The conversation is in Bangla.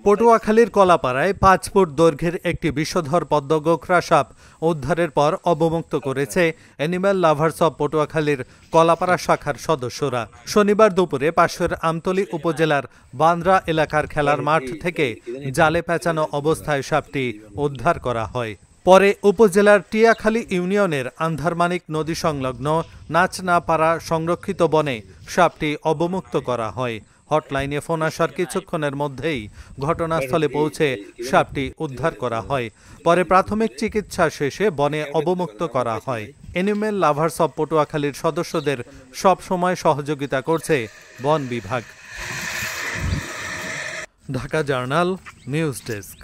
পটুয়াখালীর কলাপাড়ায় 5 ফুট দৈর্ঘ্যের একটি বিষধর পদ্মগোখরা সাপ উদ্ধারের পর অবমুক্ত করেছে অ্যানিম্যাল লাভার্স অব পটুয়াখালীর কলাপাড়া শাখার সদস্যরা। শনিবার দুপুরে পাশের আমতলী উপজেলার বান্দ্রা এলাকার খেলার মাঠ থেকে জালে পেঁচানো অবস্থায় সাপটি উদ্ধার করা হয়। পরে উপজেলার টিয়াখালী ইউনিয়নের আন্ধারমানিক নদী সংলগ্ন নাচনাপাড়া সংরক্ষিত বনে সাপটি অবমুক্ত করা হয়। হটলাইনে ফোন আসার কিছুক্ষণের মধ্যেই ঘটনাস্থলে পৌঁছে সাপটি উদ্ধার করা হয়। পরে প্রাথমিক চিকিৎসা শেষে বনে অবমুক্ত করা হয়। অ্যানিম্যাল লাভার্স অব পটুয়াখালীর সদস্যদের সব সময় সহযোগিতা করছে বন বিভাগ। Dhaka journal news desk.